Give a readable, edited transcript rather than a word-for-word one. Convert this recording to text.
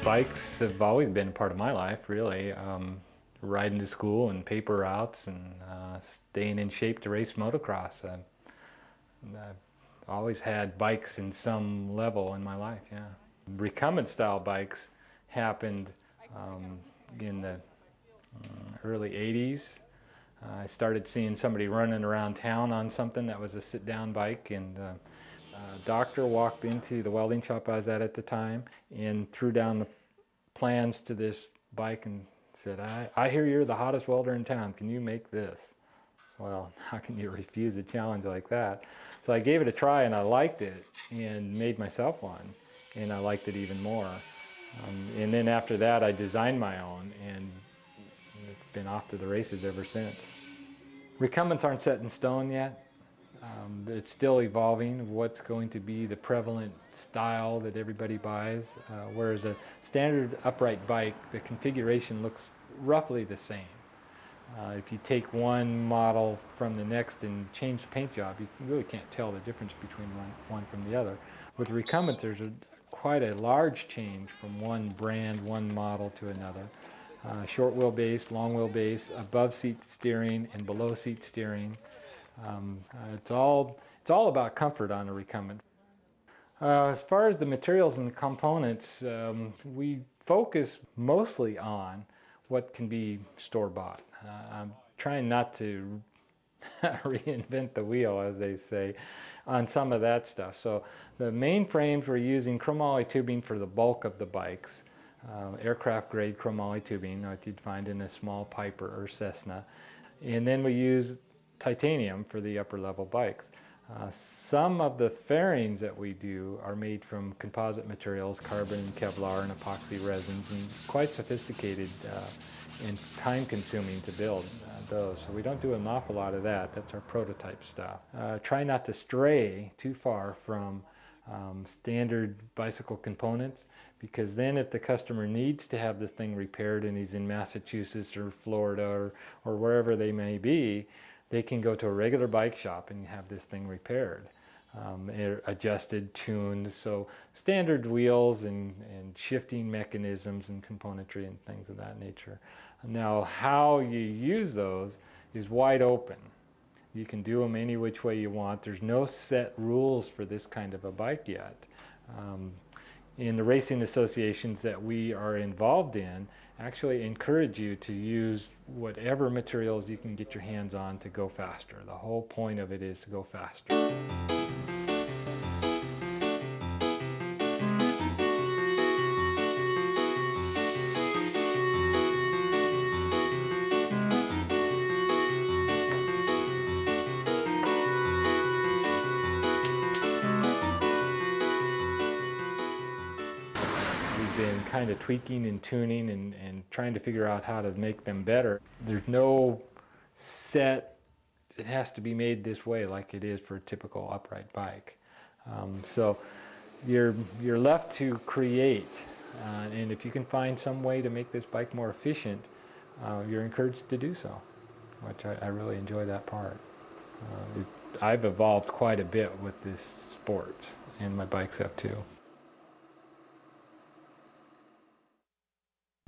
Bikes have always been a part of my life, really. Riding to school and paper routes and staying in shape to race motocross. I've always had bikes in some level in my life, yeah. Recumbent style bikes happened in the early 80s. I started seeing somebody running around town on something that was a sit-down bike, and a doctor walked into the welding shop I was at the time and threw down the plans to this bike and said, I hear you're the hottest welder in town, can you make this? Well, how can you refuse a challenge like that? So I gave it a try and I liked it and made myself one, and I liked it even more. And then after that I designed my own, and it's been off to the races ever since. Recumbents aren't set in stone yet. It's still evolving what's going to be the prevalent style that everybody buys, whereas a standard upright bike, the configuration looks roughly the same. If you take one model from the next and change the paint job, you really can't tell the difference between one from the other. With recumbent, there's quite a large change from one brand, one model to another. Short wheelbase, long wheelbase, above seat steering and below seat steering. It's all about comfort on a recumbent. As far as the materials and the components, we focus mostly on what can be store-bought. I'm trying not to reinvent the wheel, as they say, on some of that stuff. So the main frames, we're using chromoly tubing for the bulk of the bikes. Aircraft grade chromoly tubing, like you'd find in a small Piper or Cessna. And then we use titanium for the upper level bikes. Some of the fairings that we do are made from composite materials, carbon and Kevlar and epoxy resins, and quite sophisticated and time consuming to build those. So we don't do an awful lot of that. That's our prototype stuff. Try not to stray too far from standard bicycle components, because then if the customer needs to have this thing repaired and he's in Massachusetts or Florida or wherever they may be, they can go to a regular bike shop and have this thing repaired, adjusted, tuned. So standard wheels and shifting mechanisms and componentry and things of that nature. Now how you use those is wide open. You can do them any which way you want. There's no set rules for this kind of a bike yet. In the racing associations that we are involved in actually encourage you to use whatever materials you can get your hands on to go faster. The whole point of it is to go faster. Been kind of tweaking and tuning and trying to figure out how to make them better. There's no set, it has to be made this way like it is for a typical upright bike. So you're left to create, and if you can find some way to make this bike more efficient, you're encouraged to do so, which I really enjoy that part. I've evolved quite a bit with this sport, and my bikes have too.